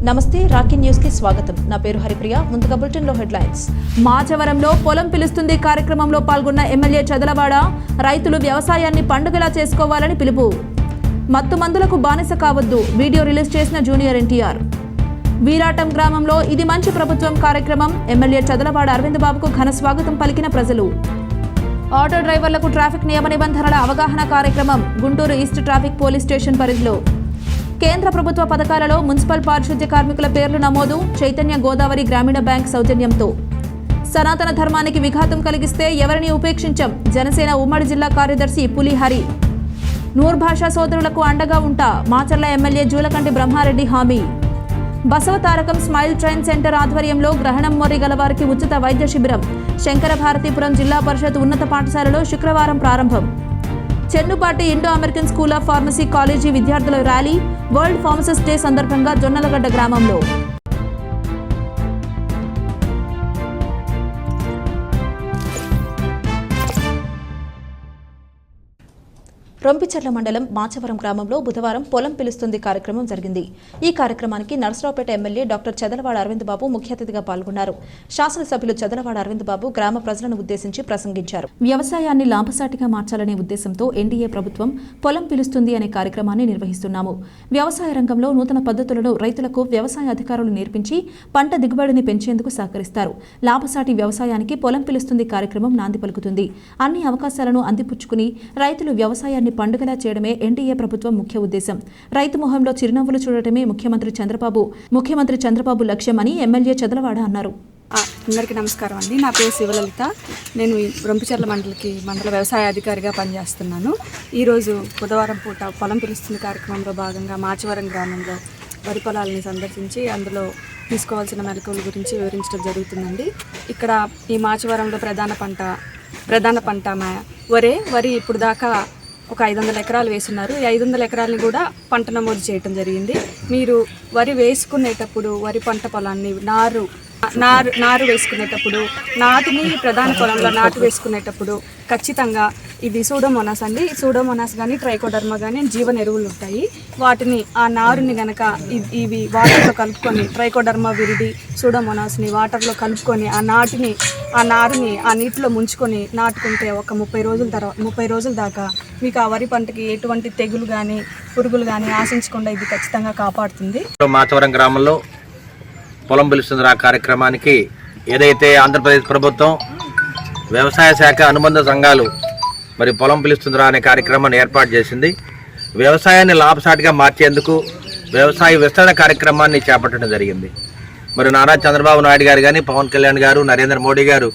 నమస్తే Rocky news కి స్వాగతం. నా పేరు హరిప్రియ. ముందుగా బులెటిన్ లో హెడ్లైన్స్. మాచవరంలో పొలం పిలుస్తుంది కార్యక్రమంలో పాల్గొన్న ఎమ్మెల్యే చదలవాడ రైతులు వ్యవసాయాన్ని పండుగలా చేసుకోవాలని పిలుపు. మత్తు మందులకు బానిస కావద్దు వీడియో రిలీజ్ చేసిన జూనియర్ ఎన్టీఆర్. వీరాటం గ్రామంలో ఇది మంచి ప్రభుత్వం కార్యక్రమం ఎమ్మెల్యే చదలవాడ అరవింద్ బాబుకు ఘన స్వాగతం పలికిన ప్రజలు. ఆటో డ్రైవర్లకు ట్రాఫిక్ నియమ నిబంధనల అవగాహన కార్యక్రమం Guntur east traffic police station పరిధిలో. కేంద్ర ప్రభుత్వ పథకాలలో మున్సిపల్ పారిశుద్ధ్య కార్మికుల పేర్లు నమోదు చైతన్య గోదావరి గ్రామీణ బ్యాంక్ సౌజన్యంతో. సనాతన ధర్మానికి విఘాతం కలిగిస్తే ఎవరిని ఉపేక్షించం జనసేన ఉమ్మడి జిల్లా కార్యదర్శి పులిహరి. నూర్ భాషా సోదరులకు అండగా ఉంటా మాచర్ల ఎమ్మెల్యే జూలకంటి బ్రహ్మారెడ్డి హామీ. బసవతారకం స్మైల్ ట్రైన్ సెంటర్ ఆధ్వర్యంలో గ్రహణం మొర్రి గల వారికి ఉచిత వైద్య శిబిరం శంకర భారతీపురం జిల్లా పరిషత్ ఉన్నత పాఠశాలలో శుక్రవారం ప్రారంభం. Chennupati Indo American school of pharmacy college విద్యార్థుల ర్యాలీ వరల్డ్ ఫార్మసిస్ట్ డే సందర్భంగా జొన్నలగడ్డ గ్రామంలో. రొంపిచెర్ల మండలం మాచవరం గ్రామంలో బుధవారం పొలం పిలుస్తుంది కార్యక్రమం జరిగింది. ఈ కార్యక్రమానికి నరసరావుపేట ఎమ్మెల్యే డాక్టర్ చదలవాడ అరవింద్ బాబు ముఖ్య అతిథిగా పాల్గొన్నారు. శాసనసభ్యులు చదలవాడ అరవింద్ బాబు గ్రామ ప్రజలను ఉద్దేశించి ప్రసంగించారు. వ్యవసాయాన్ని లాభసాటిగా మార్చాలనే ఉద్దేశంతో ఎన్డీఏ ప్రభుత్వం పొలం పిలుస్తుంది అనే కార్యక్రమాన్ని నిర్వహిస్తున్నాము. వ్యవసాయ రంగంలో నూతన పద్ధతులను రైతులకు వ్యవసాయ అధికారులు నేర్పించి పంట దిగుబడిని పెంచేందుకు సహకరిస్తారు. లాభసాటి వ్యవసాయానికి పొలం పిలుస్తుంది కార్యక్రమం నాంది పలుకుతుంది. అన్ని అవకాశాలను అందిపుచ్చుకుని రైతులు వ్యవసాయాన్ని పండుగలా చేయడమే ఎన్డీఏ ప్రభుత్వం ముఖ్య ఉద్దేశం. రైతు మొహంలో చిరునవ్వులు చూడటమే ముఖ్యమంత్రి చంద్రబాబు లక్ష్యమని ఎమ్మెల్యే చదలవాడ అన్నారు. అందరికీ నమస్కారం అండి. నా పేరు శివలలిత. నేను రొంపిచెర్ల మండల వ్యవసాయ అధికారిగా పనిచేస్తున్నాను. ఈరోజు బుధవారం పూట పొలం పిలుస్తుంది కార్యక్రమంలో భాగంగా మాచవరం గ్రామంలో వరి పొలాలని సందర్శించి అందులో తీసుకోవాల్సిన మెలకువల గురించి వివరించడం జరుగుతుందండి. ఇక్కడ ఈ మాచవరంలో ప్రధాన పంట వరి ఇప్పుడు దాకా ఒక 500 ఎకరాలు వేస్తున్నారు. ఈ 500 ఎకరాలని కూడా పంట నమోదు చేయటం జరిగింది. మీరు వరి వేసుకునేటప్పుడు వరి పంట పొలాన్ని నారు వేసుకునేటప్పుడు నాటిని ప్రధాన పొలంలో నాటు వేసుకునేటప్పుడు ఖచ్చితంగా ఇది సూడోమోనాస్ అండి. సూడోమోనాస్ కానీ ట్రైకోడర్మా కానీ జీవన ఎరువులు ఉంటాయి. వాటిని ఆ నారుని గనక ఇవి వాటర్లో కలుపుకొని ట్రైకోడర్మా విరిడి సూడోమోనాస్ని వాటర్లో కలుపుకొని ఆ నారుని ఆ నీటిలో ముంచుకొని నాటుకుంటే ఒక 30 రోజుల దాకా మీకు ఆ వరి పంటకి ఎటువంటి తెగులు కానీ పురుగులు కానీ ఆశించకుండా ఇది ఖచ్చితంగా కాపాడుతుంది. మాచవరం గ్రామంలో పొలం పిలుస్తుంది ఆ కార్యక్రమానికి ఏదైతే ఆంధ్రప్రదేశ్ ప్రభుత్వం వ్యవసాయ శాఖ అనుబంధ సంఘాలు మరి పొలం పిలుస్తుందిరా అనే కార్యక్రమాన్ని ఏర్పాటు చేసింది. వ్యవసాయాన్ని లాభసాటిగా మార్చేందుకు వ్యవసాయ విస్తరణ కార్యక్రమాన్ని చేపట్టడం జరిగింది. మరి నారా చంద్రబాబు నాయుడు గారు కానీ పవన్ కళ్యాణ్ గారు నరేంద్ర మోడీ గారు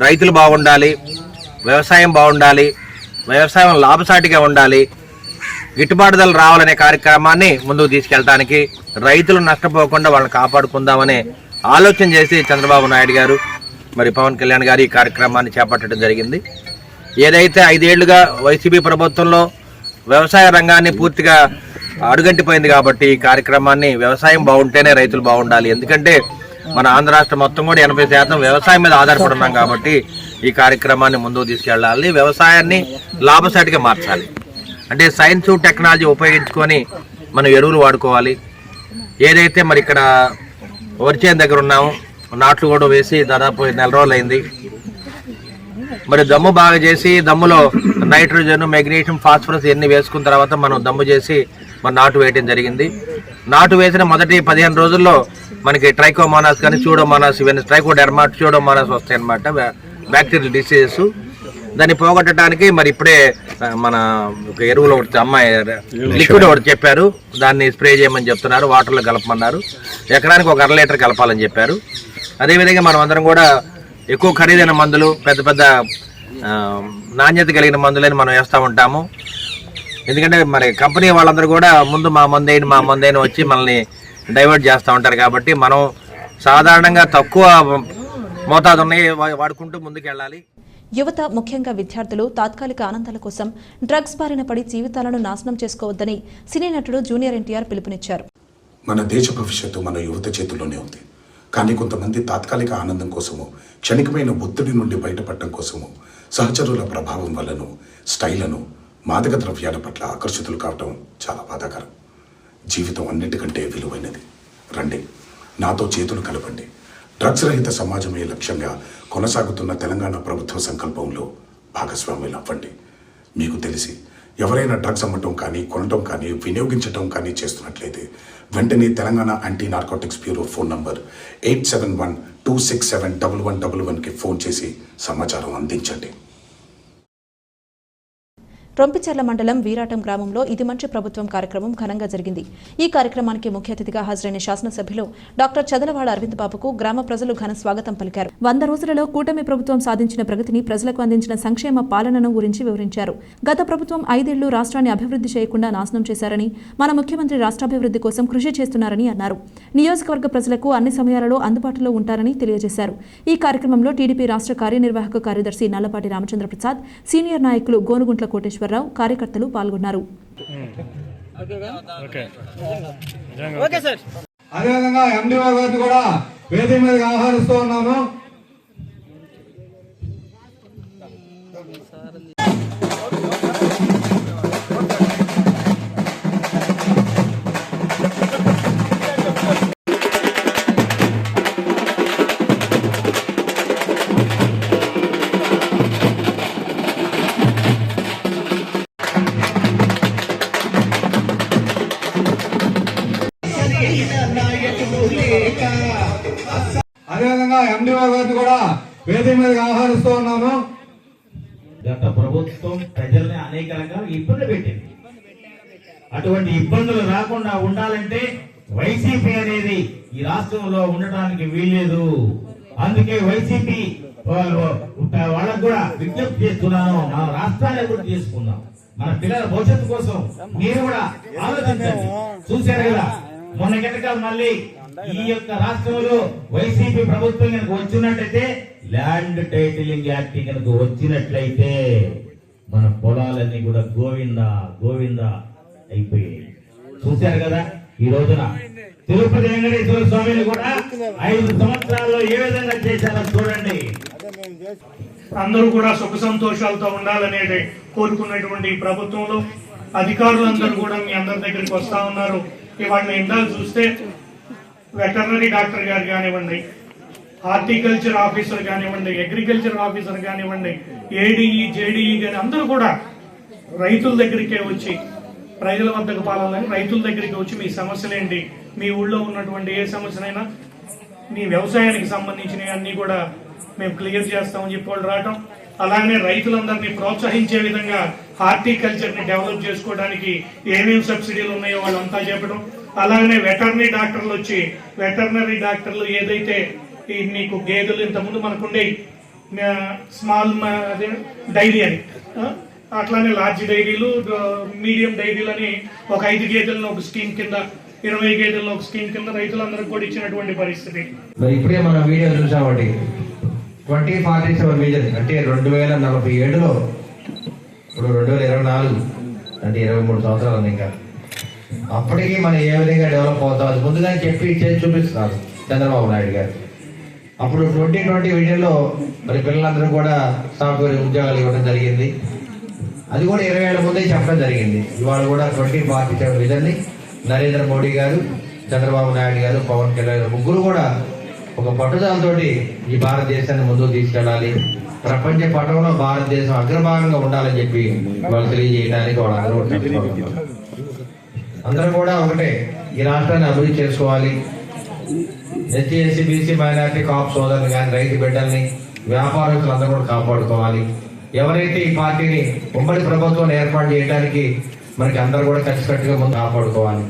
రైతులు బాగుండాలి, వ్యవసాయం బాగుండాలి, వ్యవసాయం లాభసాటిగా ఉండాలి, గిట్టుబాటు ధరలు రావాలనే కార్యక్రమాన్ని ముందుకు తీసుకెళ్ళడానికి రైతులు నష్టపోకుండా వాళ్ళని కాపాడుకుందామనే ఆలోచన చేసి చంద్రబాబు నాయుడు గారు మరి పవన్ కళ్యాణ్ గారు ఈ కార్యక్రమాన్ని చేపట్టడం జరిగింది. ఏదైతే 5 ఏళ్లుగా వైసీపీ ప్రభుత్వంలో వ్యవసాయ రంగాన్ని పూర్తిగా అడుగంటిపోయింది కాబట్టి ఈ కార్యక్రమాన్ని వ్యవసాయం బాగుంటేనే రైతులు బాగుండాలి. ఎందుకంటే మన ఆంధ్ర రాష్ట్రం మొత్తం కూడా 80% వ్యవసాయం మీద ఆధారపడి ఉన్నాం కాబట్టి ఈ కార్యక్రమాన్ని ముందుకు తీసుకెళ్ళాలి. వ్యవసాయాన్ని లాభసాటిగా మార్చాలి. అంటే సైన్స్ టెక్నాలజీ ఉపయోగించుకొని మనం ఎరువులు వాడుకోవాలి. ఏదైతే మరి ఇక్కడ వరిచేను దగ్గర ఉన్నాము, నాట్లు కూడా వేసి దాదాపు 4 రోజులు అయింది. మరి దమ్ము బాగా చేసి దమ్ములో నైట్రోజన్, మెగ్నీషియం, ఫాస్ఫరస్ ఇవన్నీ వేసుకున్న తర్వాత మనం దమ్ము చేసి మన నాటు వేయడం జరిగింది. నాటు వేసిన మొదటి 15 రోజుల్లో మనకి ట్రైకోమోనాస్ కానీ సూడోమోనాస్ ఇవన్నీ ట్రైకోడెర్మా సూడోమోనాస్ వస్తాయి అన్నమాట, బ్యాక్టీరియల్ డిసీజెస్. దాన్ని పోగొట్టడానికి మరి ఇప్పుడే మన ఎరువులు ఒకటి అమ్మాయి లిక్విడ్ ఒకటి చెప్పారు, దాన్ని స్ప్రే చేయమని చెప్తున్నారు, వాటర్లో కలపమన్నారు. ఎకరానికి ఒక 1/2 లీటర్ కలపాలని చెప్పారు. అదేవిధంగా మనం అందరం కూడా ఎక్కువ ఖరీదైన మందులు, పెద్ద నాణ్యత కలిగిన మందులని మనం వేస్తూ ఉంటాము. ఎందుకంటే మరి కంపెనీ వాళ్ళందరూ కూడా ముందు మా మందేని వచ్చి మనల్ని డైవర్ట్ చేస్తూ ఉంటారు. కాబట్టి మనం సాధారణంగా తక్కువ మోతాదు ఉన్నాయి వాడుకుంటూ ముందుకు వెళ్ళాలి. యువత ముఖ్యంగా విద్యార్థులు తాత్కాలిక ఆనందాల కోసం డ్రగ్స్ బారిన పడి జీవితాలను నాశనం చేసుకోవద్దని సినీ నటుడు జూనియర్ ఎన్టీఆర్ పిలుపునిచ్చారు. మన దేశ భవిష్యత్తు మన యువత చేతుల్లోనే ఉంది. కానీ కొంతమంది తాత్కాలిక ఆనందం కోసము, క్షణికమైన ఒత్తిడి నుండి బయటపడటం కోసము, సహచరుల ప్రభావం వల్లను, స్టైలను, మాదక ద్రవ్యాల పట్ల ఆకర్షితులు కావటం చాలా బాధాకరం. జీవితం అన్నిటికంటే విలువైనది. రండి, నాతో చేతులు కలపండి. డ్రగ్స్ రహిత సమాజమే లక్ష్యంగా కొనసాగుతున్న తెలంగాణ ప్రభుత్వ సంకల్పంలో భాగస్వాములు అవ్వండి. మీకు తెలిసి ఎవరైనా డ్రగ్స్ అమ్మటం కానీ, కొనటం కానీ, వినియోగించటం కానీ చేస్తున్నట్లయితే వెంటనే Telangana anti narcotics bureau phone number 8712671111కి ఫోన్ చేసి సమాచారం అందించండి. రొంపిచెర్ల మండలం వీరాటం గ్రామంలో ఇది మంచి ప్రభుత్వం కార్యక్రమం ఘనంగా జరిగింది. ఈ కార్యక్రమానికి ముఖ్య అతిథిగా హాజరైన శాసనసభ్యులు డాక్టర్ చదలవాడ అరవింద్ బాబుకు గ్రామ ప్రజలు ఘన స్వాగతం పలికారు. 100 రోజులలో కూటమి ప్రభుత్వం సాధించిన ప్రగతిని, ప్రజలకు అందించిన సంక్షేమ పాలనను గురించి వివరించారు. గత ప్రభుత్వం 5 ఏళ్లు రాష్ట్రాన్ని అభివృద్ధి చేయకుండా నాశనం చేశారని, మన ముఖ్యమంత్రి రాష్ట్రాభివృద్ధి కోసం కృషి చేస్తున్నారని అన్నారు. నియోజకవర్గ ప్రజలకు అన్ని సమయాలలో అందుబాటులో ఉంటారని తెలియజేశారు. ఈ కార్యక్రమంలో టీడీపీ రాష్ట్ర కార్యనిర్వాహక కార్యదర్శి నల్లపాటి రామచంద్ర ప్రసాద్, సీనియర్ నాయకులు గోనుగుంట్ల కోటేశ్వరరావు, కార్యకర్తలు పాల్గొన్నారు. అదేవిధంగా ఎండిఓ గారిని కూడా వేదిక మీదకి ఆహ్వానిస్తూ ఉన్నాను. అదేవిధంగా ఎండిఓ గారిని కూడా వేదిక మీదకి ఆహ్వానిస్తూ ఉన్నాను. గత ప్రభుత్వం ప్రజల్ని అనేక రకాల ఇబ్బందులు పెట్టింది. అటువంటి ఇబ్బందులు రాకుండా ఉండాలంటే వైసీపీ అనేది ఈ రాష్ట్రంలో ఉండటానికి వీల్లేదు. అందుకే వైసీపీ వాళ్ళకు కూడా విజ్ఞప్తి చేస్తున్నాను, మన రాష్ట్రాన్ని అభివృద్ధి చేసుకుందాం. మన పిల్లల భవిష్యత్తు కోసం మీరు కూడా ఆలోచించండి. చూశారు కదా మొన్న గంటకాలు మళ్ళీ ఈ యొక్క రాష్ట్రంలో వైసీపీ ప్రభుత్వం కనుక వచ్చినట్టయితే, ల్యాండ్ టైటిలింగ్ యాక్ట్ కనుక వచ్చినట్లయితే మన పొలాలన్నీ కూడా గోవిందా గోవిందా అయిపోయాయి. చూశారు కదా ఈ రోజున తిరుపతి వెంకటేశ్వర స్వామిని కూడా 5 సంవత్సరాల్లో ఏ విధంగా చేశారో చూడండి. అందరూ కూడా సుఖ సంతోషాలతో ఉండాలనేది కోరుకున్నటువంటి ఈ ప్రభుత్వంలో అధికారులందరూ కూడా మీ అందరి దగ్గరికి వస్తా ఉన్నారు. ఇవాళ ఇందాక చూస్తే వెటర్నరీ డాక్టర్ గారు కానివ్వండి, హార్టికల్చర్ ఆఫీసర్ కానివ్వండి, అగ్రికల్చర్ ఆఫీసర్ కానివ్వండి, ఏడీఈ జేడీఈ కానీ అందరూ కూడా రైతుల దగ్గరికే వచ్చి, ప్రజల వద్దకు పాలని రైతుల దగ్గరికి వచ్చి మీ సమస్యలేంటి, మీ ఊళ్ళో ఉన్నటువంటి ఏ సమస్యనైనా మీ వ్యవసాయానికి సంబంధించినవి అన్ని కూడా మేము క్లియర్ చేస్తామని చెప్పి వాళ్ళు రావడం, అలానే రైతులందరినీ ప్రోత్సహించే విధంగా హార్టికల్చర్ ని డెవలప్ చేసుకోవడానికి ఏమేమి సబ్సిడీలు ఉన్నాయో వాళ్ళంతా చెప్పడం, అలాగనే వెటర్నరీ డాక్టర్లు వచ్చి వెటర్నరీ డాక్టర్లు ఏదైతే మీకు గేదెలు ఇంతకుముందు మనకుండే స్మాల్ డైరీ అని, అట్లానే లార్జ్ డైరీలు, మీడియం డైరీలు అని ఒక 5 గేదెలను ఒక స్కీమ్ కింద, 20 గేదెలను ఒక స్కీమ్ కింద రైతులందరికీ కూడా ఇచ్చినటువంటి పరిస్థితి. ఇప్పుడే మనం వీడియో చూసామండి. 2047 విజన్ అంటే 2047లో, ఇప్పుడు 2024 అంటే 23 సంవత్సరాలు ఉంది. ఇంకా అప్పటికి మనం ఏ విధంగా డెవలప్ అవుతాం అది ముందుగా చెప్పి చేసి చూపిస్తున్నారు చంద్రబాబు నాయుడు గారు. అప్పుడు 2020 విజన్లో మరి పిల్లలందరూ కూడా సాఫ్ట్వేర్ ఉద్యోగాలు ఇవ్వడం జరిగింది. అది కూడా 20 ఏళ్ల ముందే చెప్పడం జరిగింది. ఇవాళ కూడా 2047 విజన్ని నరేంద్ర మోడీ గారు, చంద్రబాబు నాయుడు గారు, పవన్ కళ్యాణ్ గారు ముగ్గురు కూడా ఒక పట్టుదలతోటి ఈ భారతదేశాన్ని ముందుకు తీసుకెళ్ళాలి, ప్రపంచ పటంలో భారతదేశం అగ్రభాగంగా ఉండాలని చెప్పి వాళ్ళు తెలియజేయడానికి వాళ్ళందరూ అందరూ కూడా ఒకటే, ఈ రాష్ట్రాన్ని అభివృద్ధి చేసుకోవాలి. ఎస్సీ ఎస్సీ బీసీ మైనారిటీ కాప్ సోదరులు కానీ, రైతు బిడ్డల్ని, వ్యాపారస్తులందరూ కూడా కాపాడుకోవాలి. ఎవరైతే ఈ పార్టీని ఉమ్మడి ప్రభుత్వం ఏర్పాటు చేయడానికి మనకి అందరూ కూడా కలిసికట్టుగా ముందు కాపాడుకోవాలి.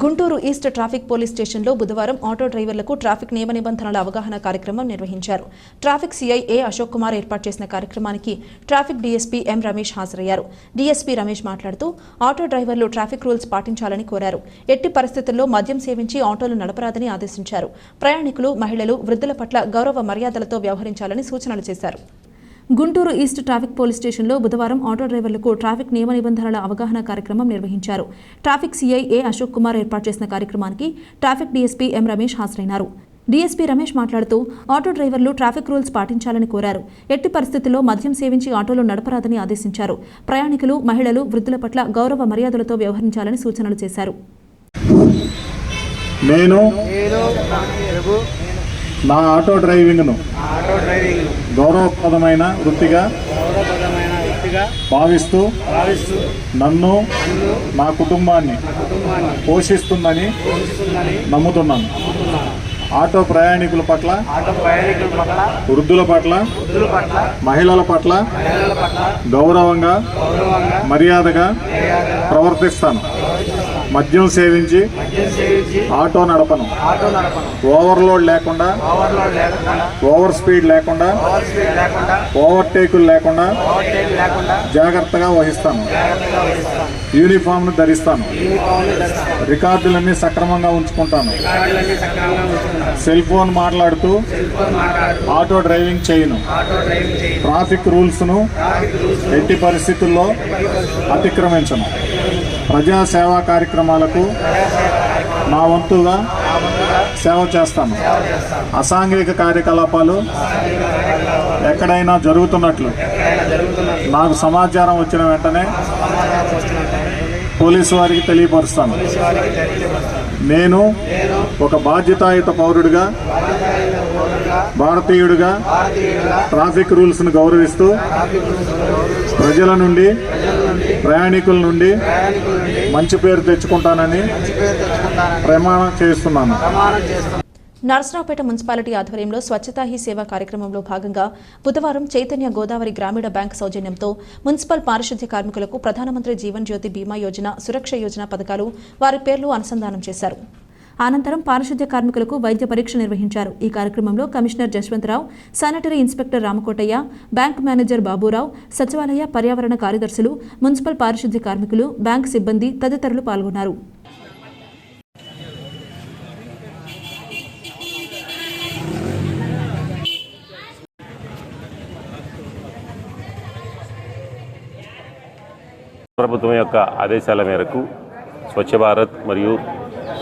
గుంటూరు ఈస్ట్ ట్రాఫిక్ పోలీస్ స్టేషన్లో బుధవారం ఆటో డ్రైవర్లకు ట్రాఫిక్ నియమ నిబంధనల అవగాహన కార్యక్రమం నిర్వహించారు. Traffic CI A Ashok Kumar ఏర్పాటు చేసిన కార్యక్రమానికి ట్రాఫిక్ డీఎస్పీ ఎం రమేష్ హాజరయ్యారు. డీఎస్పీ రమేష్ మాట్లాడుతూ ఆటో డ్రైవర్లు ట్రాఫిక్ రూల్స్ పాటించాలని కోరారు. ఎట్టి పరిస్థితుల్లో మద్యం సేవించి ఆటోలు నడపరాదని ఆదేశించారు. ప్రయాణికులు, మహిళలు, వృద్ధుల పట్ల గౌరవ మర్యాదలతో వ్యవహరించాలని సూచనలు చేశారు. గుంటూరు ఈస్ట్ ట్రాఫిక్ పోలీస్ స్టేషన్లో బుధవారం ఆటో డ్రైవర్లకు ట్రాఫిక్ నియమ నిబంధనల అవగాహన కార్యక్రమం నిర్వహించారు. Traffic CI A Ashok Kumar ఏర్పాటు చేసిన కార్యక్రమానికి ట్రాఫిక్ డీఎస్పీ ఎం రమేష్ హాజరైనారు. డీఎస్పీ రమేష్ మాట్లాడుతూ ఆటో డ్రైవర్లు ట్రాఫిక్ రూల్స్ పాటించాలని కోరారు. ఎట్టి పరిస్థితుల్లో మద్యం సేవించి ఆటోలు నడపరాదని ఆదేశించారు. ప్రయాణికులు, మహిళలు, వృద్ధుల పట్ల గౌరవ మర్యాదలతో వ్యవహరించాలని సూచనలు చేశారు. నేను నా ఆటో డ్రైవింగ్ను గౌరవప్రదమైన వృత్తిగా భావిస్తూ నన్ను నా కుటుంబాన్ని పోషిస్తుందని నమ్ముతున్నాను. ఆటో ప్రయాణికుల పట్ల, వృద్ధుల పట్ల, మహిళల పట్ల గౌరవంగా, మర్యాదగా ప్రవర్తిస్తాను. మద్యం సేవించి ఆటో నడపను. ఓవర్లోడ్ లేకుండా, ఓవర్ స్పీడ్ లేకుండా, ఓవర్టేకులు లేకుండా జాగ్రత్తగా వహిస్తాను. యూనిఫామ్ను ధరిస్తాను. రికార్డులన్నీ సక్రమంగా ఉంచుకుంటాను. సెల్ ఫోన్ మాట్లాడుతూ ఆటో డ్రైవింగ్ చేయను. ట్రాఫిక్ రూల్స్ను ఎట్టి పరిస్థితుల్లో అతిక్రమించను. ప్రజా సేవా కార్యక్రమాలకు నా వంతుగా సేవ చేస్తాను. అసాంఘిక కార్యకలాపాలు ఎక్కడైనా జరుగుతున్నట్లు నాకు సమాచారం వచ్చిన వెంటనే పోలీసు వారికి తెలియపరుస్తాను. నేను ఒక బాధ్యతాయుత పౌరుడిగా, భారతీయుడిగా ట్రాఫిక్ రూల్స్ను గౌరవిస్తూ ప్రజల నుండి, ప్రయాణికుల నుండి మంచి పేరు తెచ్చుకుంటానని ప్రమాణం చేస్తున్నాను. నరసరావుపేట మున్సిపాలిటీ ఆధ్వర్యంలో స్వచ్ఛతా హీ సేవ కార్యక్రమంలో భాగంగా బుధవారం చైతన్య గోదావరి గ్రామీణ బ్యాంక్ సౌజన్యంతో మున్సిపల్ పారిశుద్ధ్య కార్మికులకు ప్రధానమంత్రి జీవన్ జ్యోతి బీమా యోజన, సురక్ష యోజన పథకాలు వారి పేర్లు అనుసంధానం చేశారు. అనంతరం పారిశుద్ధ్య కార్మికులకు వైద్య పరీక్ష నిర్వహించారు. ఈ కార్యక్రమంలో commissioner Jaswanth Rao, sanitary inspector Ramakotaiah, bank manager Baburao, సచివాలయ పర్యావరణ కార్యదర్శులు, మున్సిపల్ పారిశుద్ధ్య కార్మికులు, బ్యాంక్ సిబ్బంది తదితరులు పాల్గొన్నారు. ప్రభుత్వం యొక్క ఆదేశాల మేరకు స్వచ్ఛ భారత్ మరియు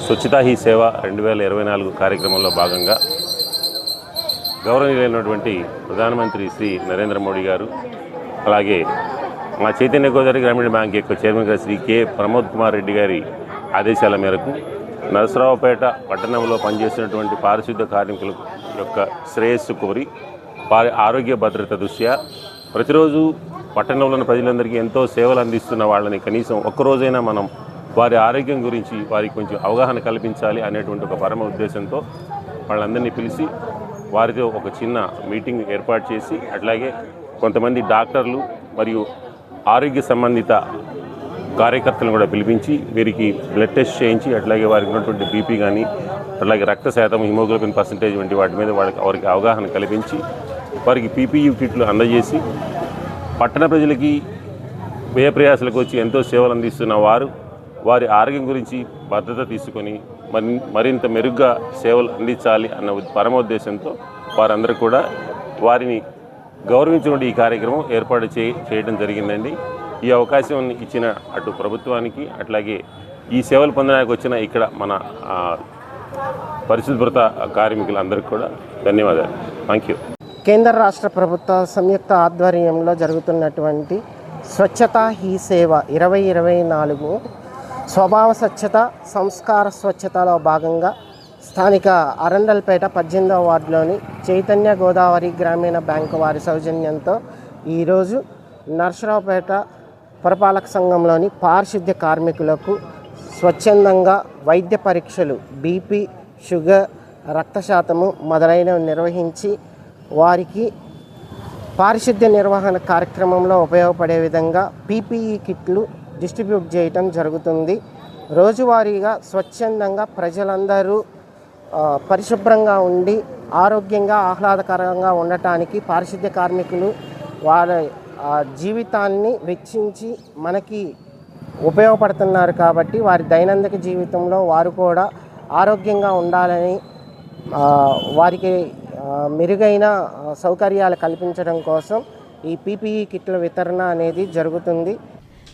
స్వచ్ఛతా హీ సేవ 2024 కార్యక్రమంలో భాగంగా గౌరవనీయులైనటువంటి ప్రధానమంత్రి శ్రీ నరేంద్ర మోడీ గారు, అలాగే మా చైతన్య గోదావరి గ్రామీణ బ్యాంక్ యొక్క చైర్మన్ గారు శ్రీ కె ప్రమోద్ కుమార్ రెడ్డి గారి ఆదేశాల మేరకు నరసరావుపేట పట్టణంలో పనిచేసినటువంటి పారిశుద్ధ్య కార్మికుల యొక్క శ్రేయస్సు కోరి వారి ఆరోగ్య భద్రత దృష్ట్యా ప్రతిరోజు పట్టణంలోని ప్రజలందరికీ ఎంతో సేవలు అందిస్తున్న వాళ్ళని కనీసం ఒక్కరోజైనా మనం వారి ఆరోగ్యం గురించి వారికి కొంచెం అవగాహన కల్పించాలి అనేటువంటి ఒక పరమ ఉద్దేశంతో వాళ్ళందరినీ పిలిచి వారితో ఒక చిన్న మీటింగ్ ఏర్పాటు చేసి, అట్లాగే కొంతమంది డాక్టర్లు మరియు ఆరోగ్య సంబంధిత కార్యకర్తలను కూడా పిలిపించి వీరికి బ్లడ్ టెస్ట్ చేయించి, అట్లాగే వారికి ఉన్నటువంటి బీపీ కానీ, అట్లాగే రక్త శాతం, హిమోగ్లోబిన్ పర్సంటేజ్ వంటి వాటి మీద వారికి అవగాహన కల్పించి వారికి పీపీయూ కిట్లు అందజేసి పట్టణ ప్రజలకి వ్యయ ప్రయాసాలకు వచ్చి ఎంతో సేవలు అందిస్తున్న వారు వారి ఆరోగ్యం గురించి భద్రత తీసుకొని మరింత మెరుగ్గా సేవలు అందించాలి అన్న పరమోద్దేశంతో వారందరూ కూడా వారిని గౌరవించుకుంటూ ఈ కార్యక్రమం ఏర్పాటు చేయడం జరిగిందండి. ఈ అవకాశం ఇచ్చిన అటు ప్రభుత్వానికి, అట్లాగే ఈ సేవలు పొందడానికి వచ్చిన ఇక్కడ మన పరిశుభ్రత కార్మికులందరికీ కూడా ధన్యవాదాలు. Thank you. కేంద్ర రాష్ట్ర ప్రభుత్వ సంయుక్త ఆధ్వర్యంలో జరుగుతున్నటువంటి స్వచ్ఛతా హీ సేవ 2024 స్వభావ స్వచ్ఛత, సంస్కార స్వచ్ఛతలో భాగంగా స్థానిక అరండల్పేట 18వ వార్డులోని చైతన్య గోదావరి గ్రామీణ బ్యాంకు వారి సౌజన్యంతో ఈరోజు నరసరావుపేట పురపాలక సంఘంలోని పారిశుద్ధ్య కార్మికులకు స్వచ్ఛందంగా వైద్య పరీక్షలు, బీపీ, షుగర్, రక్తశాతము మొదలైనవి నిర్వహించి వారికి పారిశుద్ధ్య నిర్వహణ కార్యక్రమంలో ఉపయోగపడే విధంగా పీపీఈ కిట్లు డిస్ట్రిబ్యూట్ చేయటం జరుగుతుంది. రోజువారీగా స్వచ్ఛందంగా ప్రజలందరూ పరిశుభ్రంగా ఉండి ఆరోగ్యంగా, ఆహ్లాదకరంగా ఉండటానికి పారిశుద్ధ్య కార్మికులు వారి జీవితాన్ని వెచ్చించి మనకి ఉపయోగపడుతున్నారు. కాబట్టి వారి దైనందిక జీవితంలో వారు కూడా ఆరోగ్యంగా ఉండాలని, వారికి మెరుగైన సౌకర్యాలు కల్పించడం కోసం ఈ పీపీఈ కిట్ల వితరణ అనేది జరుగుతుంది.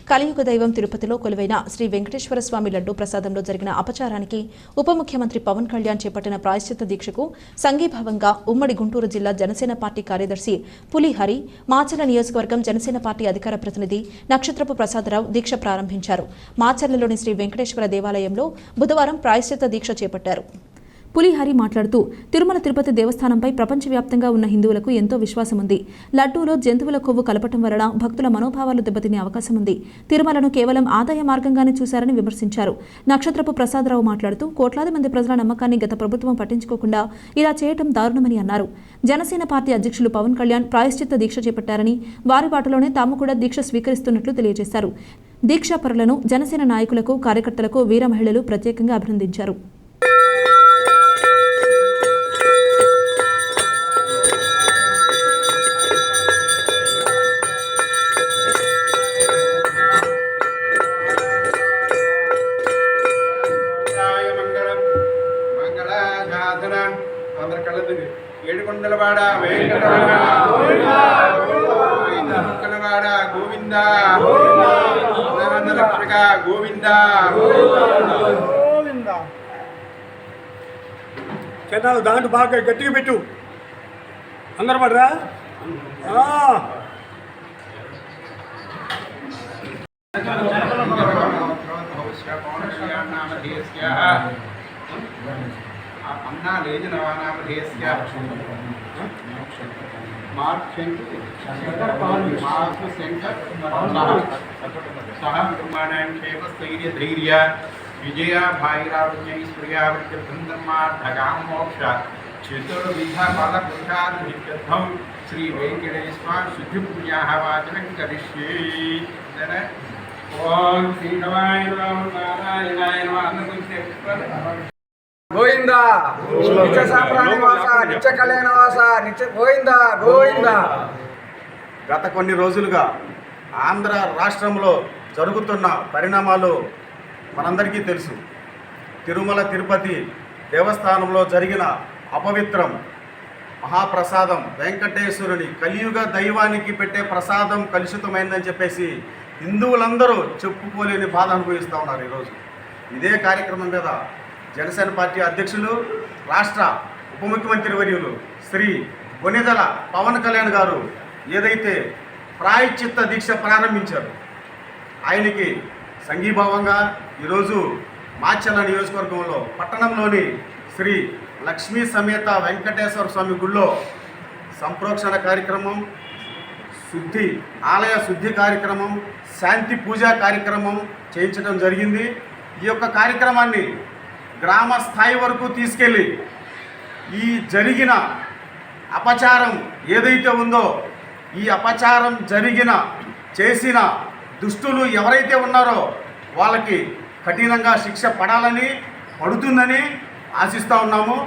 కలియుగ దైవం తిరుపతిలో కొలువైన శ్రీ వెంకటేశ్వర స్వామి లడ్డూ ప్రసాదంలో జరిగిన అపచారానికి ఉప ముఖ్యమంత్రి పవన్ కళ్యాణ్ చేపట్టిన ప్రాయశ్చిత్త దీక్షకు సంఘీభావంగా ఉమ్మడి గుంటూరు జిల్లా జనసేన పార్టీ కార్యదర్శి పులిహరి, మాచర్ల నియోజకవర్గం జనసేన పార్టీ అధికార ప్రతినిధి నక్షత్రపు ప్రసాదరావు దీక్ష ప్రారంభించారు. మాచర్లలోని శ్రీ వెంకటేశ్వర దేవాలయంలో బుధవారం ప్రాయశ్చిత్త దీక్ష చేపట్టారు. పులిహరి మాట్లాడుతూ, తిరుమల తిరుపతి దేవస్థానంపై ప్రపంచవ్యాప్తంగా ఉన్న హిందువులకు ఎంతో విశ్వాసం ఉంది. లడ్డూలో జంతువుల కొవ్వు కలపటం వలన భక్తుల మనోభావాలు దెబ్బతినే అవకాశం ఉంది. తిరుమలను కేవలం ఆదాయ మార్గంగానే చూశారని విమర్శించారు. నక్షత్రపు ప్రసాదరావు మాట్లాడుతూ, కోట్లాది మంది ప్రజల నమ్మకాన్ని గత ప్రభుత్వం పట్టించుకోకుండా ఇలా చేయటం దారుణమని అన్నారు. జనసేన పార్టీ అధ్యక్షులు పవన్ కళ్యాణ్ ప్రాయశ్చిత్త దీక్ష చేపట్టారని, వారి బాటలోనే తాము కూడా దీక్ష స్వీకరిస్తున్నట్లు తెలియజేశారు. దీక్షాపరులను, జనసేన నాయకులకు, కార్యకర్తలకు వీర మహిళలు ప్రత్యేకంగా అభినందించారు. ఏడుకొండలవాడ వెంకటరమణ ముక్కలవాడ గోవింద రక్షక గోవింద. చందాలు దాంట్లో బాగా గట్టిగా పెట్టు, అందరు పడరా. విజయ భాయిరాజైశ్వర్యావృత్తిర్మార్థగామోక్ష చతుర్విధ ఫలపురుషార్థం శ్రీ వెంకటేశ్వర శుద్ధి పుణ్యాః వాచనం కరిష్యే. ఓం శ్రీ నమాయ నారాయణాయ గోవింద నిత్య సాంప్రాణివాస నిత్య కళ్యాణవాస నిత్య గోవింద గోవింద. గత కొన్ని రోజులుగా ఆంధ్ర రాష్ట్రంలో జరుగుతున్న పరిణామాలు మనందరికీ తెలుసు. తిరుమల తిరుపతి దేవస్థానంలో జరిగిన అపవిత్రం మహాప్రసాదం వెంకటేశ్వరుని కలియుగ దైవానికి పెట్టే ప్రసాదం కలుషితమైందని చెప్పేసి హిందువులందరూ చెప్పుకోలేని బాధ అనుభవిస్తూ ఉన్నారు. ఈరోజు ఇదే కార్యక్రమం మీద జనసేన పార్టీ అధ్యక్షులు, రాష్ట్ర ఉప ముఖ్యమంత్రి వర్యులు శ్రీ కొనిదెల పవన్ కళ్యాణ్ గారు ఏదైతే ప్రాయశ్చిత్త దీక్ష ప్రారంభించారు, ఆయనకి సంఘీభావంగా ఈరోజు మాచర్ల నియోజకవర్గంలో పట్టణంలోని శ్రీ లక్ష్మీ సమేత వెంకటేశ్వర స్వామి గుళ్ళో సంప్రోక్షణ కార్యక్రమం, ఆలయ శుద్ధి కార్యక్రమం, శాంతి పూజా కార్యక్రమం చేయించడం జరిగింది. ఈ యొక్క కార్యక్రమాన్ని గ్రామ స్థాయి వరకు తీసుకెళ్ళి ఈ జరిగిన అపచారం ఏదైతే ఉందో, ఈ అపచారం చేసిన దుష్టులు ఎవరైతే ఉన్నారో వాళ్ళకి కఠినంగా శిక్ష పడుతుందని ఆశిస్తూ ఉన్నాము.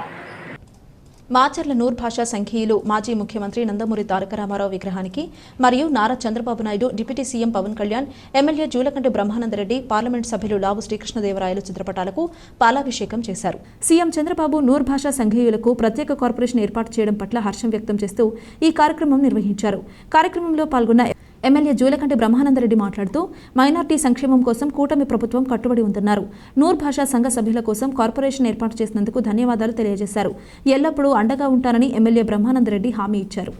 మాచర్ల నూర్ భాషా సంఘీయులు మాజీ ముఖ్యమంత్రి నందమూరి తారక రామారావు విగ్రహానికి మరియు Nara Chandrababu Naidu, deputy CM Pawan Kalyan, MLA Julakanti Brahmananda Reddy, parliament సభ్యులు లావు శ్రీకృష్ణదేవరాయలు చిత్రపటాలకు పాలాభిషేకం చేశారు. సీఎం చంద్రబాబు నూర్ భాషా సంఘీయులకు ప్రత్యేక కార్పొరేషన్ ఏర్పాటు చేయడం పట్ల హర్షం వ్యక్తం చేస్తూ ఈ కార్యక్రమం నిర్వహించారు. కార్యక్రమంలో పాల్గొన్న ఎమ్మెల్యే జూలకంటి బ్రహ్మానందరెడ్డి మాట్లాడుతూ, మైనార్టీ సంక్షేమం కోసం కూటమి ప్రభుత్వం కట్టుబడి ఉందన్నారు. నూర్ భాషా సంఘ సభ్యుల కోసం కార్పొరేషన్ ఏర్పాటు చేసినందుకు ధన్యవాదాలు తెలియజేశారు. ఎల్లప్పుడూ అండగా ఉంటానని ఎమ్మెల్యే బ్రహ్మానందరెడ్డి హామీ ఇచ్చారు.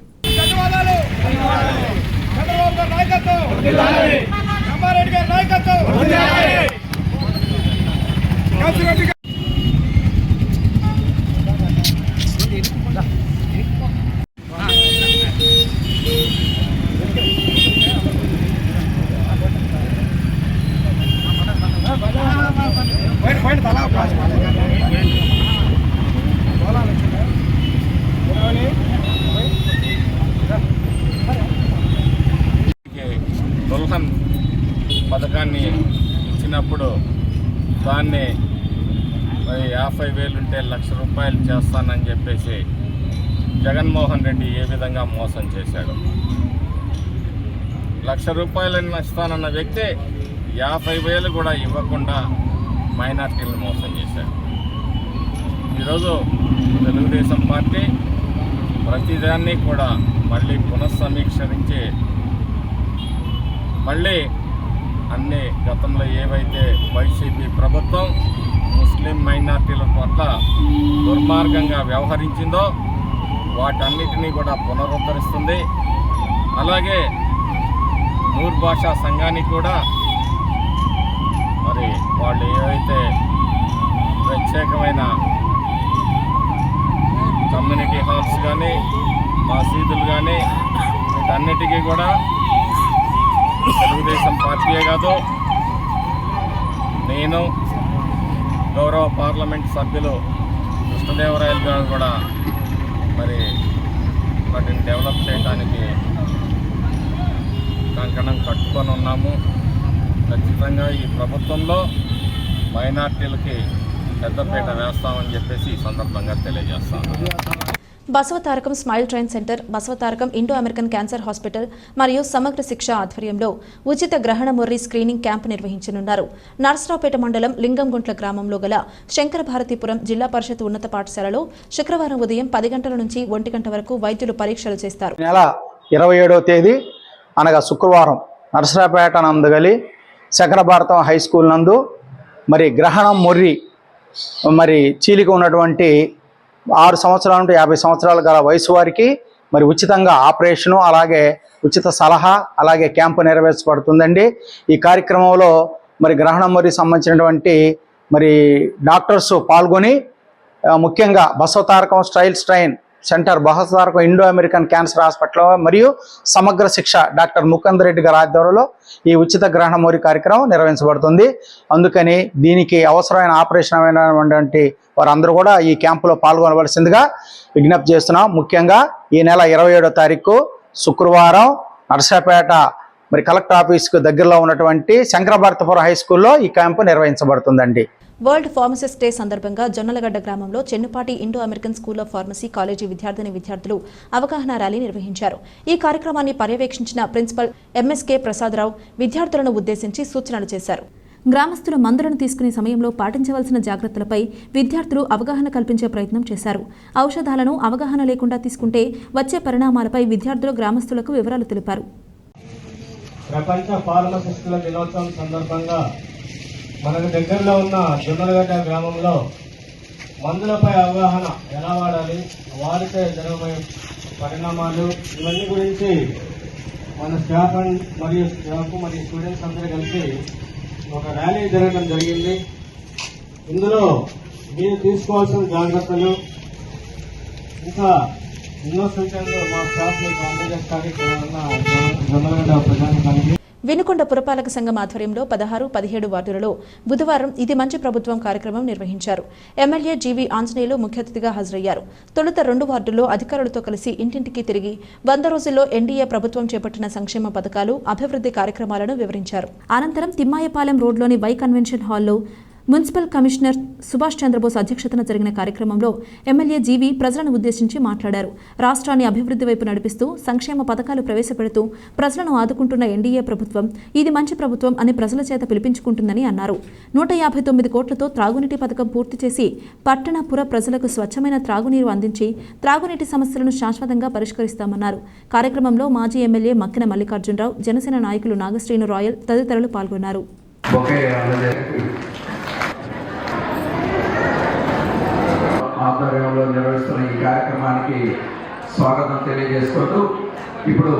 దుల్హన్ పథకాన్ని ఇచ్చినప్పుడు దాన్ని 50,000 ఉంటే ₹1,00,000 చేస్తానని చెప్పేసి జగన్మోహన్ రెడ్డి ఏ విధంగా మోసం చేశాడు. ₹1,00,000 ఇస్తానన్న వ్యక్తి 50,000 కూడా ఇవ్వకుండా మైనార్టీలను మోసం చేశాడు. ఈరోజు తెలుగుదేశం పార్టీ ప్రతిదాన్ని కూడా మళ్ళీ పునఃసమీక్షించి మళ్ళీ అన్ని గతంలో ఏవైతే వైసీపీ ప్రభుత్వం ముస్లిం మైనార్టీల పట్ల దుర్మార్గంగా వ్యవహరించిందో వాటన్నిటినీ కూడా పునరుద్ధరిస్తుంది. అలాగే నూర్ భాషా సంఘానికి కూడా మరి వాళ్ళు ఏవైతే ప్రత్యేకమైన కమ్యూనిటీ హాల్స్ కానీ మసీదులు కానీ వీటన్నిటికీ కూడా తెలుగుదేశం పార్టీయే కాదు, నేను గౌరవ పార్లమెంట్ సభ్యులు కృష్ణదేవరాయలు గారు కూడా మరి వాటిని డెవలప్ చేయడానికి కంకణం కట్టుకొని ఉన్నాము. ఖచ్చితంగా ఈ ప్రభుత్వంలో మైనార్టీలకి పెద్దపీట వేస్తామని చెప్పేసి ఈ సందర్భంగా తెలియజేస్తాను. Basavatarakam smile train centre, Basavatarakam Indo American cancer hospital మరియు సమగ్ర శిక్ష ఆధ్వర్యంలో ఉచిత గ్రహణ మొర్రి స్క్రీనింగ్ క్యాంపు నిర్వహించనున్నారు. నర్సరావుపేట మండలం లింగంగుంట్ల గ్రామంలో గల శంకర భారతీపురం జిల్లా పరిషత్ ఉన్నత పాఠశాలలో శుక్రవారం ఉదయం 10 గంటల నుంచి 1 గంట వరకు వైద్యులు పరీక్షలు చేస్తారు. నెల 27వ తేదీ అనగా శుక్రవారం నర్సరావుపేట నందుగలి శంకర భారతం హై స్కూల్ నందు మరి గ్రహణం మొర్రి మరి చీలిక ఉన్నటువంటి 6 సంవత్సరాల నుండి 50 సంవత్సరాల గల వయసు వారికి మరి ఉచితంగా ఆపరేషను, అలాగే ఉచిత సలహా, అలాగే క్యాంపు నెరవేర్చబడుతుందండి. ఈ కార్యక్రమంలో మరి గ్రహణం మొర్రి సంబంధించినటువంటి మరి డాక్టర్స్ పాల్గొని ముఖ్యంగా Basavatarakam strain centre, Basavatarakam Indo American cancer hospital మరియు సమగ్ర శిక్ష డాక్టర్ ముకుంద్ రెడ్డి గారి ఆధ్వర్యంలో ఈ ఉచిత గ్రహణ మొర్రి కార్యక్రమం నిర్వహించబడుతుంది. అందుకని దీనికి అవసరమైన ఆపరేషన్ అయినటువంటి వారందరూ కూడా ఈ క్యాంపులో పాల్గొనవలసిందిగా విజ్ఞప్తి చేస్తున్నాం. ముఖ్యంగా ఈ నెల 27వ తారీఖు శుక్రవారం నర్సరావుపేట మరి కలెక్టర్ ఆఫీస్కు దగ్గరలో ఉన్నటువంటి శంకర భారతీపురం హై స్కూల్లో ఈ క్యాంపు నిర్వహించబడుతుందండి. వరల్డ్ ఫార్మసిస్ట్ డే సందర్భంగా జొన్నలగడ్డ గ్రామంలో Chennupati Indo American school of pharmacy college విద్యార్థులు అవగాహన ర్యాలీ నిర్వహించారు. ఈ కార్యక్రమాన్ని పర్యవేక్షించిన ప్రిన్సిపల్ ఎంఎస్కే ప్రసాదరావు విద్యార్థులను ఉద్దేశించి సూచనలు చేశారు. గ్రామస్తులు మందులను తీసుకునే సమయంలో పాటించవలసిన జాగ్రత్తలపై విద్యార్థులు అవగాహన కల్పించే ప్రయత్నం చేశారు. ఔషధాలను అవగాహన లేకుండా తీసుకుంటే వచ్చే పరిణామాలపై విద్యార్థులు గ్రామస్తులకు వివరాలు తెలిపారు. ప్రపంచ ఫార్మసిస్టుల దినోత్సవం సందర్భంగా మనకు దగ్గరలో ఉన్న జొన్నలగడ్డ గ్రామంలో మందులపై అవగాహన ఎలా వాడాలి, వాడితే జరగబోయే పరిణామాలు, ఇవన్నీ గురించి మన స్టాఫ్ మరియు స్టూడెంట్స్ అందరూ కలిసి ఒక ర్యాలీ జరగడం జరిగింది. ఇందులో మీరు తీసుకోవాల్సిన జాగ్రత్తలు ఇంకా ఎన్నో సూచనలు మా స్టాఫ్ మీకు అందజేస్తానికి జొన్నలగడ్డ ప్రజానికానికి. వినుకొండ పురపాలక సంఘం ఆధ్వర్యంలో 16, 17 వార్డులలో బుధవారం ఇది మంచి ప్రభుత్వం కార్యక్రమం నిర్వహించారు. ఎమ్మెల్యే జీవీ ఆంజనేయులు ముఖ్య అతిథిగా హాజరయ్యారు. తొలుత 2 వార్డుల్లో అధికారులతో కలిసి ఇంటింటికి తిరిగి 100 రోజుల్లో ఎన్డీఏ ప్రభుత్వం చేపట్టిన సంక్షేమ పథకాలు, అభివృద్ధి కార్యక్రమాలను వివరించారు. అనంతరం తిమ్మాయపాలెం రోడ్లోని వై కన్వెన్షన్ హాల్లో మున్సిపల్ కమిషనర్ సుభాష్ చంద్రబోస్ అధ్యక్షతన జరిగిన కార్యక్రమంలో ఎమ్మెల్యే జీవీ ప్రజలను ఉద్దేశించి మాట్లాడారు. రాష్ట్రాన్ని అభివృద్ధి వైపు నడిపిస్తూ సంక్షేమ పథకాలు ప్రవేశపెడుతూ ప్రజలను ఆదుకుంటున్న ఎన్డీఏ ప్రభుత్వం ఇది మంచి ప్రభుత్వం అని ప్రజల చేత పిలిపించుకుంటుందని అన్నారు. 159 కోట్లతో త్రాగునీటి పథకం పూర్తి చేసి పట్టణ పుర ప్రజలకు స్వచ్ఛమైన త్రాగునీరు అందించి త్రాగునీటి సమస్యలను శాశ్వతంగా పరిష్కరిస్తామన్నారు. కార్యక్రమంలో మాజీ ఎమ్మెల్యే మక్కిన మల్లికార్జునరావు, జనసేన నాయకులు నాగశ్రీను రాయల్ తదితరులు పాల్గొన్నారు. ఆధ్వర్యంలో నిర్వహిస్తున్న ఈ కార్యక్రమానికి స్వాగతం తెలియజేసుకుంటూ ఇప్పుడు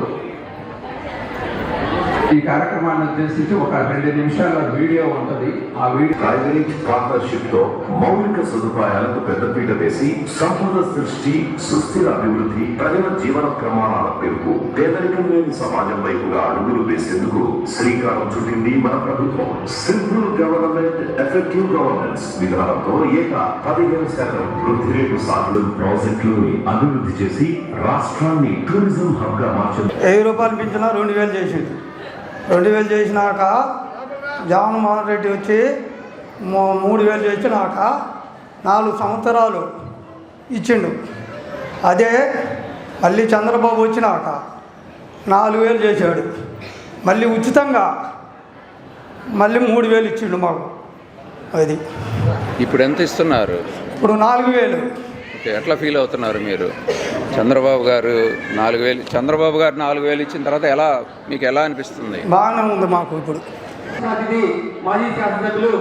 ఈ కార్యక్రమాన్ని ఉద్దేశించి ఒక 2 నిమిషాల వీడియో ఉంటుంది. ఆ వీడియో ప్రైవేట్ పార్ట్నర్షిప్ తో మౌలిక సదుపాయాలకు పెద్దపీట వేసి సంపద సృష్టి, సుస్థిర అభివృద్ధి, ప్రజల జీవన ప్రమాణాల పెరుగు, పేదరికం లేని సమాజం వైపుగా అడుగులు వేసేందుకు శ్రీకారం చుట్టింది మన ప్రభుత్వం. సింపుల్ గవర్నమెంట్, ఎఫెక్టివ్ గవర్నెన్స్ విధానంతో 15% వృద్ధి రేటు సాధన ప్రాజెక్టులు అభివృద్ధి చేసి రాష్ట్రాన్ని టూరిజం హబ్ గా మార్చింది. 1000 రూపాయలు పెంచినా 2000 చేసింది. 2000 చేసినాక జగన్మోహన్ రెడ్డి వచ్చి 3000 చేసినాక 4 సంవత్సరాలు ఇచ్చిండు. అదే మళ్ళీ చంద్రబాబు వచ్చినాక 4000 చేశాడు. మళ్ళీ ఉచితంగా మళ్ళీ 3000 ఇచ్చిండు మాకు. అది ఇప్పుడు ఎంత ఇస్తున్నారు? ఇప్పుడు 4000. ఎట్లా ఫీల్ అవుతున్నారు మీరు? చంద్రబాబు గారు 4000 ఇచ్చిన తర్వాత మీకు ఎలా అనిపిస్తుంది? బాగానే ఉంది మాకు. ఇప్పుడు అతిథి మాజీ శాసనసభ్యులు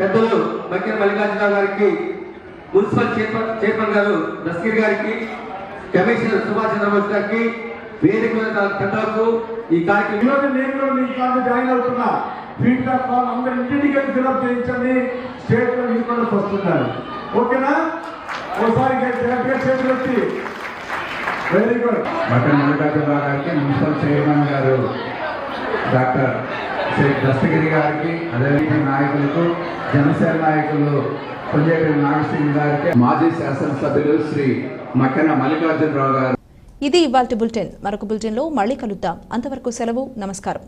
పెద్దలు మక్కిన మల్లికార్జునరావు గారికి, మున్సిపల్ చైర్మన్ గారు దస్కీర్ గారికి, కమిషనర్ సుభాష్ చంద్రబోస్ గారికి, వేదిక పెద్దలకు ఈ కార్యక్రమం నేను జాయిన్ అవుతున్నా. ఫీడ్బ్యాక్ ఫామ్ అందరి ఇంటికి ఫిల్అప్ చేయించండి. స్టేట్ లో యూనివర్స్ వస్తున్నారు. ఓకేనా? ఒకసారి చేతులు వచ్చి వెరీ గుడ్. మటన్ మల్లికార్జునరావు గారికి, మున్సిపల్ చైర్మన్ గారు డాక్టర్ షేక్ దస్తగిరి గారికి, అదేవిధంగా నాయకులకు, జనసేన నాయకులు కొంజేపల్లి నాగసింగ్ గారికి, మాజీ శాసనసభ్యులు శ్రీ మక్కెన మల్లికార్జునరావు గారు. ఇది ఇవాల్టి బులెటిన్. మరొక బులెటిన్లో మళ్ళీ కలుద్దాం. అంతవరకు సెలవు. నమస్కారం.